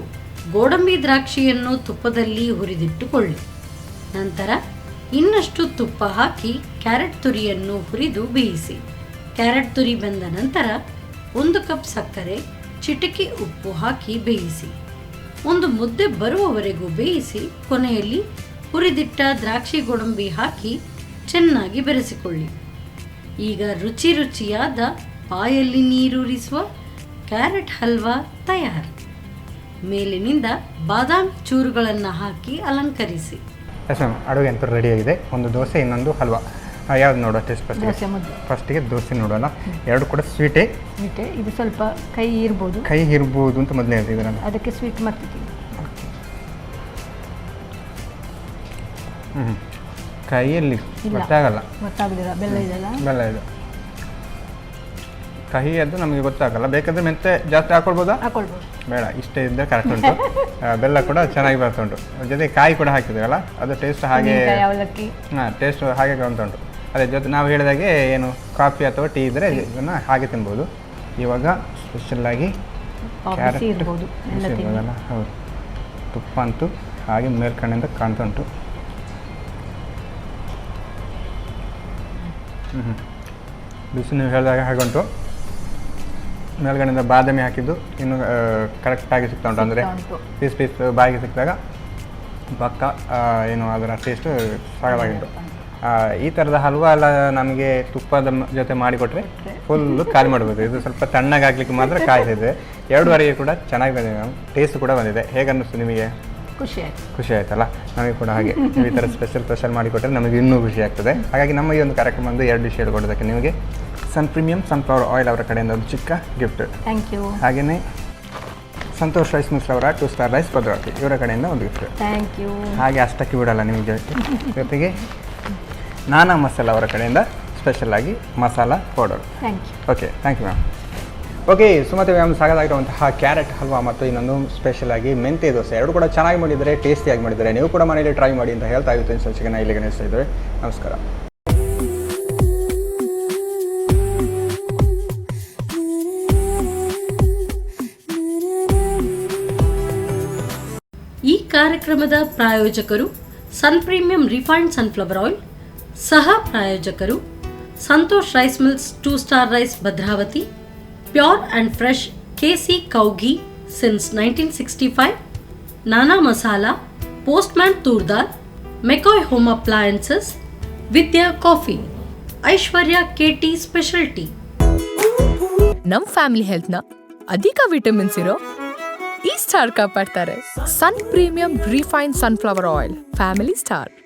ಗೋಡಂಬಿ ದ್ರಾಕ್ಷಿಯನ್ನು ತುಪ್ಪದಲ್ಲಿ ಹುರಿದಿಟ್ಟುಕೊಳ್ಳಿ. ನಂತರ ಇನ್ನಷ್ಟು ತುಪ್ಪ ಹಾಕಿ ಕ್ಯಾರೆಟ್ ತುರಿಯನ್ನು ಹುರಿದು ಬೇಯಿಸಿ. ಕ್ಯಾರೆಟ್ ತುರಿ ಬೆಂದ ನಂತರ 1 ಕಪ್ ಸಕ್ಕರೆ, ಚಿಟಿಕೆ ಉಪ್ಪು ಹಾಕಿ ಬೇಯಿಸಿ. ಒಂದು ಮುದ್ದೆ ಬರುವವರೆಗೂ ಬೇಯಿಸಿ ಕೊನೆಯಲ್ಲಿ ಹುರಿದಿಟ್ಟ ದ್ರಾಕ್ಷಿ ಗೋಡಂಬಿ ಹಾಕಿ ಚೆನ್ನಾಗಿ ಬೆರೆಸಿಕೊಳ್ಳಿ. ಈಗ ರುಚಿಯಾದ ಬಾಯಲ್ಲಿ ನೀರೂರಿಸುವ ಕ್ಯಾರೆಟ್ ಹಲ್ವಾ ತಯಾರು. ಮೇಲಿನಿಂದ ಬಾದಾಮ್ ಚೂರುಗಳನ್ನು ಹಾಕಿ ಅಲಂಕರಿಸಿ. ಎಸ್ ಮ್ಯಾಮ್, ಅಡುಗೆ ಅಂತೂ ರೆಡಿಯಾಗಿದೆ. ಒಂದು ದೋಸೆ, ಇನ್ನೊಂದು ಹಲ್ವಾ. ಯಾವ್ದು ನೋಡೋ ಟೇಸ್ಟ್ ದೋಸೆ ಮುದ್ದೆ. ಫಸ್ಟಿಗೆ ದೋಸೆ ನೋಡೋಣ. ಎರಡು ಕೂಡ ಸ್ವೀಟೇ. ಇದು ಸ್ವಲ್ಪ ಕೈ ಇರ್ಬೋದು ಅಂತ ಮೊದಲೇ ಹೇಳ್ತಿದ್ದೆ ನಾನು. ಅದಕ್ಕೆ ಸ್ವೀಟ್ ಮಾಡ್ತಿದ್ದೀನಿ. ಕೈಯಲ್ಲಿ ಗೊತ್ತಾಗಲ್ಲ. ಗೊತ್ತಾಗುದಿಲ್ಲ, ಬೆಲ್ಲ ಇದೆ. ಕಹಿ ಅದು ನಮಗೆ ಗೊತ್ತಾಗಲ್ಲ. ಬೇಕಾದ್ರೆ ಮೆಂತೆ ಜಾಸ್ತಿ ಹಾಕೊಳ್ಬೋದಾ? ಬೇಡ, ಇಷ್ಟೇ ಇದ್ದರೆ ಕರೆಕ್ಟ್ ಉಂಟು. ಬೆಲ್ಲ ಕೂಡ ಚೆನ್ನಾಗಿ ಬರ್ತಾ ಉಂಟು. ಜೊತೆ ಕಾಯಿ ಕೂಡ ಹಾಕಿದ್ದೇವಲ್ಲ, ಅದು ಟೇಸ್ಟ್ ಹಾಗೆ ಟೇಸ್ಟ್ ಹಾಗೆ ಕಾಣ್ತಾ ಉಂಟು. ಅದೇ ಜೊತೆ ನಾವು ಹೇಳಿದಾಗೆ ಏನು ಕಾಫಿ ಅಥವಾ ಟೀ ಇದ್ದರೆ ಇದನ್ನು ಹಾಗೆ ತಿನ್ಬೋದು. ಇವಾಗ ಸ್ಪೆಷಲ್ಲಾಗಿ ಕ್ಯಾರೆಟ್ ಇರ್ಬೋದಲ್ಲ. ಹೌದು, ತುಪ್ಪ ಅಂತೂ ಹಾಗೆ ಮೇಲ್ಕಣ್ಣಿಂದ ಕಾಣ್ತಾ ಉಂಟು. ಬಿಸಿ ನೀವು ಹೇಳಿದಾಗ ಹಾಗೆ ಉಂಟು. ಮೇಲ್ಗಡೆಯಿಂದ ಬಾದಾಮಿ ಹಾಕಿದ್ದು ಇನ್ನು ಕರೆಕ್ಟಾಗಿ ಸಿಗ್ತಾ ಉಂಟು. ಅಂದರೆ ಪೀಸ್ ಬಾಯಿಗೆ ಸಿಕ್ಕಿದಾಗ ಪಕ್ಕ ಏನು ಅದರ ಟೇಸ್ಟ್ ಸಾಕಾಗಿಂಟು. ಈ ಥರದ ಹಲ್ವಾ ಎಲ್ಲ ನಮಗೆ ತುಪ್ಪದ ಜೊತೆ ಮಾಡಿಕೊಟ್ರೆ ಫುಲ್ಲು ಖಾಲಿ ಮಾಡ್ಬೋದು. ಇದು ಸ್ವಲ್ಪ ತಣ್ಣಗೆ ಹಾಕ್ಲಿಕ್ಕೆ ಮಾತ್ರ ಕಾಯ್ತಿದೆ. 2 ಕೂಡ ಚೆನ್ನಾಗಿ ಬಂದಿದೆ ಮ್ಯಾಮ್. ಟೇಸ್ಟ್ ಕೂಡ ಬಂದಿದೆ. ಹೇಗೆ ಅನ್ನಿಸ್ತು ನಿಮಗೆ? ಖುಷಿ ಆಯ್ತಲ್ಲ? ನಮಗೆ ಕೂಡ ಹಾಗೆ ನೀವು ಈ ಥರ ಸ್ಪೆಷಲ್ ಮಾಡಿಕೊಟ್ರೆ ನಮಗೆ ಇನ್ನೂ ಖುಷಿ ಆಗ್ತದೆ. ಹಾಗಾಗಿ ನಮ್ಮ ಈ ಒಂದು ಕಾರ್ಯಕ್ರಮ ಒಂದು 2 ಡಿಶ್ ಹೇಳ್ಕೊಡೋದಕ್ಕೆ ನಿಮಗೆ ಸನ್ ಪ್ರೀಮಿಯಂ ಸನ್ಫ್ಲವರ್ ಆಯಿಲ್ ಅವರ ಕಡೆಯಿಂದ ಒಂದು ಚಿಕ್ಕ ಗಿಫ್ಟ್. Thank you. ಹಾಗೆಯೇ ಸಂತೋಷ್ ರೈಸ್ ಮಿಲ್ಸ್ ಅವರ 2 ಸ್ಟಾರ್ ರೈಸ್ ಭದ್ರಾವತಿ ಇವರ ಕಡೆಯಿಂದ ಒಂದು ಗಿಫ್ಟ್. Thank you. ಹಾಗೆ ಅಷ್ಟಕ್ಕೆ ಬಿಡಲ್ಲ ನಿಮಗೆ. ಜೊತೆಗೆ ನಾನಾ ಮಸಾಲ ಅವರ ಕಡೆಯಿಂದ ಸ್ಪೆಷಲ್ಲಾಗಿ masala powder. Thank you. Okay, thank you ma'am. Okay, Sumathi ma'am ಸಾಕಾಗಿರುವಂತಹ ಕ್ಯಾರೆಟ್ ಹಲ್ವಾ ಮತ್ತು ಇನ್ನೊಂದು ಸ್ಪೆಷಲಾಗಿ ಮೆಂತೆ ದೋಸೆ 2 ಕೂಡ ಚೆನ್ನಾಗಿ ಮಾಡಿದ್ದಾರೆ, ಟೇಸ್ಟಿಯಾಗಿ ಮಾಡಿದ್ದಾರೆ. ನೀವು ಕೂಡ ಮನೆಯಲ್ಲಿ ಟ್ರೈ ಮಾಡಿ ಅಂತ ಹೇಳ್ತಾ ಇತ್ತು. ಸಂಚಿಕೆನ ಇಲ್ಲಿಗೆ ನಿಲ್ಲಿಸ್ತಾ ಇದ್ದೇವೆ. ನಮಸ್ಕಾರ. ಈ ಕಾರ್ಯಕ್ರಮದ ಪ್ರಾಯೋಜಕರು Sun premium refined sunflower oil, ಸಹ ಪ್ರಾಯೋಜಕರು Santosh rice mills 2 star rice Bhadravati, pure and fresh KC cow ghee since 1965, Nana masala, postman toor dal, McCoy home appliances, Vidya coffee, Aishwarya KT specialty. ನಮ್ ಫ್ಯಾಮಿಲಿ ಹೆಲ್ತ್ ನ ಅಧಿಕ ವಿಟಮಿನ್ಸ್ ಇರೋ ಈ ಸ್ಟಾರ್ ಕಾಪಾಡ್ತಾರೆ. Sun premium refined sunflower oil, family star.